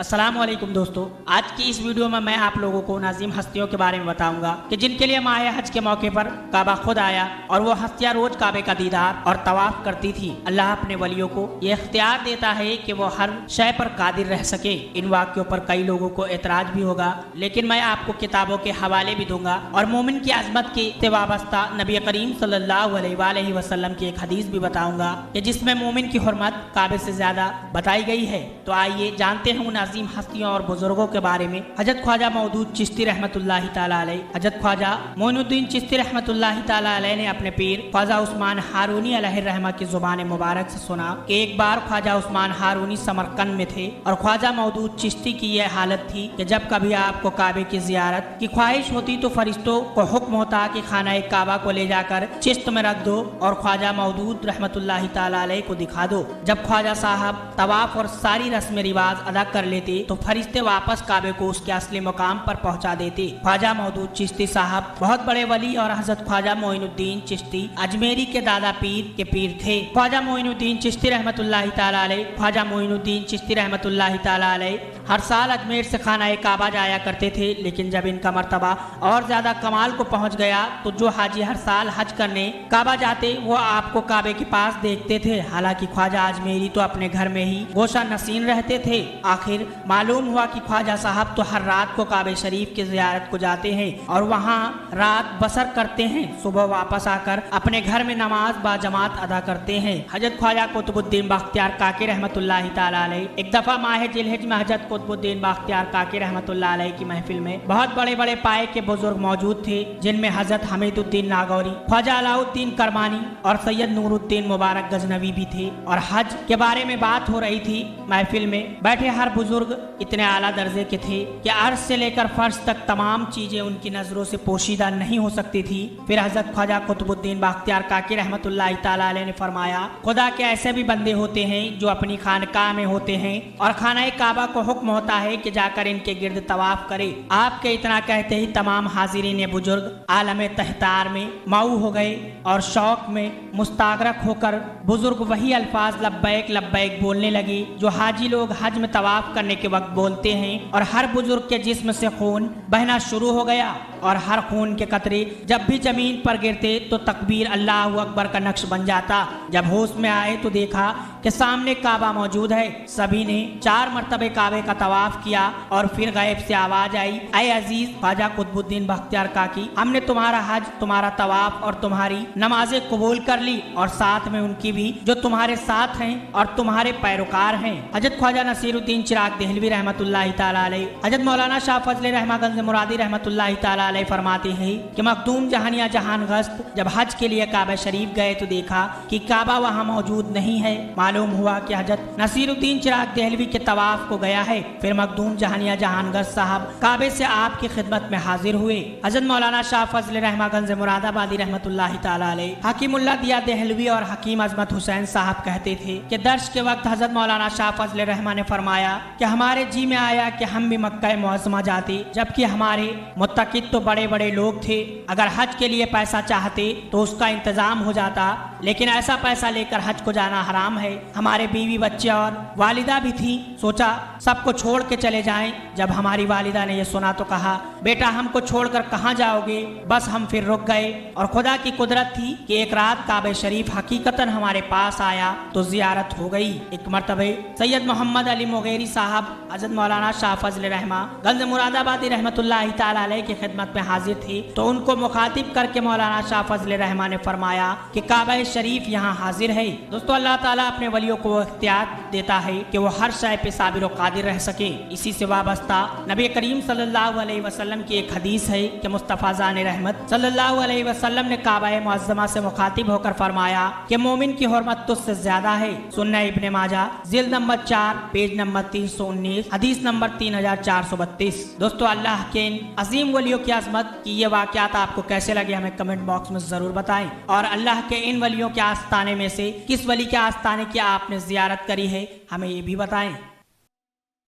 अस्सलामुअलैकुम दोस्तों, आज की इस वीडियो में मैं आप लोगों को नाज़िम हस्तियों के बारे में बताऊंगा कि जिनके लिए माह हज के मौके पर काबा खुद आया और वो हस्तियां रोज काबे का दीदार और तवाफ करती थी। अल्लाह अपने वलियों को ये इख्तियार देता है कि वो हर शय पर कादिर रह सके। इन वाक्यों पर कई लोगों को एतराज भी होगा, लेकिन मैं आपको किताबों के हवाले भी दूंगा और मोमिन की अजमत से वाबस्ता नबी करीम सल्लल्लाहु अलैहि वसल्लम की एक हदीस भी बताऊंगा कि जिसमें मोमिन की हुर्मत काबे से ज्यादा बताई गई है। तो आइए जानते हैं नाज़िम हस्तियों और बुजुर्गों के बारे में। हजरत ख्वाजा मौदूद चिश्ती रहमतुल्लाहि ताला अलैह, हजरत ख्वाजा मोइनुद्दीन चिश्ती रहमतुल्लाहि ताला अलैह ने अपने पीर ख्वाजा उस्मान हारूनी अलैहिर्रहमा की जुबान मुबारक से सुना कि एक बार ख्वाजा उस्मान हारूनी समरकंद में थे और ख्वाजा मौदूद चिश्ती की यह हालत थी कि जब कभी आपको काबे की जियारत की ख्वाहिश होती तो फरिश्तों को हुक्म होता कि खाना काबा को ले जाकर चिश्त में रख दो और ख्वाजा मौदूद रहमतुल्लाहि ताला अलैह को दिखा दो। जब ख्वाजा साहब तवाफ और सारी रस्म रिवाज अदा कर लेते तो फरिश्ते वापस काबे को उसके असली मुकाम पर पहुंचा देते। ख्वाजा मौदूद चिश्ती साहब बहुत बड़े वली और हजरत ख्वाजा मोइनुद्दीन चिश्ती अजमेरी के दादा पीर के पीर थे। ख्वाजा मोइनुद्दीन चिश्ती रहमतुल्लाहि ताला अलैह, ख्वाजा मोइनुद्दीन चिश्ती रहमतुल्लाहि ताला अलैह हर साल अजमेर से खाना काबा जाया करते थे, लेकिन जब इनका मर्तबा और ज्यादा कमाल को पहुंच गया तो जो हाजी हर साल हज करने काबा जाते वो आपको काबे के पास देखते थे। हालांकि ख्वाजा अजमेरी तो अपने घर में ही गोशा नसीन रहते थे। आखिर मालूम हुआ कि ख्वाजा साहब तो हर रात को काबे शरीफ की जियारत को जाते हैं और वहाँ रात बसर करते हैं। सुबह वापस आकर अपने घर में नमाज बाजमात अदा करते हैं। हजरत ख्वाजा कुतुबुद्दीन बख्तियार काकी रहमतुल्लाहि ताला अलैह एक दफा माह जिलहिज में हजरत कुतुबुद्दीन बख्तियार काकी रहमतुल्लाहि अलैह की महफिल में बहुत बड़े बड़े पाए के बुजुर्ग मौजूद थे, जिनमें हजरत हमीदुद्दीन नागौरी, ख्वाजा अलाउद्दीन करमानी और सैयद नूरुद्दीन मुबारक गजनवी भी थे और हज के बारे में बात हो रही थी। महफिल में बैठे हर बुजुर्ग इतने आला दर्जे के थे कि अर्श से लेकर फर्श तक तमाम चीजें उनकी नजरों से पोशीदा नहीं हो सकती थी। फिर हजरत ख्वाजा कुतुबुद्दीन बख्तियार काकी रहमतुल्लाहि ताला अलैह ने फरमाया, खुदा के ऐसे भी बंदे होते हैं जो अपनी खानकाह में होते हैं और खाना काबा को हुक्म होता है कि जाकर इनके गिर्द तवाफ करे। आपके इतना कहते ही तमाम हाजिरीन बुजुर्ग आलम तहतार में माऊ हो गए और शौक में मुस्तागरक होकर बुजुर्ग वही अल्फाज लब्बैक लब्बैक बोलने लगे जो हाजी लोग हज में तवाफ करने के वक्त बोलते हैं और हर बुजुर्ग के जिस्म से खून बहना शुरू हो गया और हर खून के कतरे जब भी जमीन पर गिरते तो तकबीर अल्लाहु अकबर का नक्श बन जाता। जब होश में आए तो देखा कि सामने काबा मौजूद है। सभी ने 4 मरतबे काबे का तवाफ किया और फिर गैब से आवाज आई, ऐ अजीज ख्वाजा कुतुबुद्दीन बख्तियार काकी, हमने तुम्हारा हज, तुम्हारा तवाफ और तुम्हारी नमाजें कबूल कर ली और साथ में उनकी भी जो तुम्हारे साथ हैं और तुम्हारे पैरोकार हैं। हजरत ख्वाजा नसीरुद्दीन चिराग देहलवी रहमतुल्लाहि ताला अलैह, हजरत मौलाना शाह फजले रहमा गंज मुरादी रहमतुल्लाहि ताला अलैह फरमाते हैं कि मखदूम जहानिया जहान गश्त जब हज के लिए काबा शरीफ गए तो देखा कि काबा वहाँ मौजूद नहीं है। मालूम हुआ कि हजरत नसीरुद्दीन चिराग देहलवी के तवाफ को गया है। फिर मखदूम जहानिया जहान गश्त साहब काबे से आपकी खिदमत में हाजिर हुए। हजरत मौलाना शाह फजले रहमा गंज मुरादाबादी रहमतुल्लाहि ताला अलैह हकीमुल्लाह दिया देहलवी और हकीम अजमत हुसैन साहब कहते थे कि दर्श के वक्त हजरत मौलाना शाह फजले रहमा ने फरमाया कि हमारे जी में आया कि हम भी मक्का मुअज़्ज़मा जाते, जबकि हमारे मुत्तकिद तो बड़े बड़े लोग थे। अगर हज के लिए पैसा चाहते तो उसका इंतजाम हो जाता, लेकिन ऐसा पैसा लेकर हज को जाना हराम है। हमारे बीवी बच्चे और वालिदा भी थी, सोचा सबको छोड़ के चले जाएं। जब हमारी वालिदा ने यह सुना तो कहा, बेटा हमको छोड़कर कहाँ जाओगे? बस हम फिर रुक गए और खुदा की कुदरत थी कि एक रात काबे शरीफ हकीकतन हमारे पास आया तो जियारत हो गई। एक मरतबे सैयद मोहम्मद अली मुगेरी साहब हजरत मौलाना शाह फजल रहमा गंज मुरादाबादी रहमतुल्लाहि ताला अलैह की खिदमत में हाजिर थे तो उनको मुखातिब करके मौलाना शाह फजल रहमा ने फरमाया कि काबा शरीफ यहाँ हाजिर है। दोस्तों, अल्लाह ताला अपने वलियों को इख्तियार देता है कि वो हर शय पे साबिर और कादिर रह सके। इसी से वाबस्ता नबी करीम सल्लल्लाहु अलैहि वसल्लम की एक हदीस है कि मुस्तफ़ा जान रहमत सल्लल्लाहु अलैहि वसल्लम ने काबा मुअज़्ज़मा से मुखातिब होकर फरमाया कि मोमिन की हुर्मत तुझसे ज्यादा है। सुन्नह इब्ने माजा जिल्द नंबर 4 पेज नंबर 319 हदीस नंबर 3432। दोस्तों, अल्लाह के इन अजीम वलियों की अजमत की ये वाक़यात आपको कैसे लगे हमें कमेंट बॉक्स में जरूर बताएं और अल्लाह के इन वलियों के आस्ताने में से किस वली के आस्ताने की आपने जियारत करी है हमें ये भी बताएं।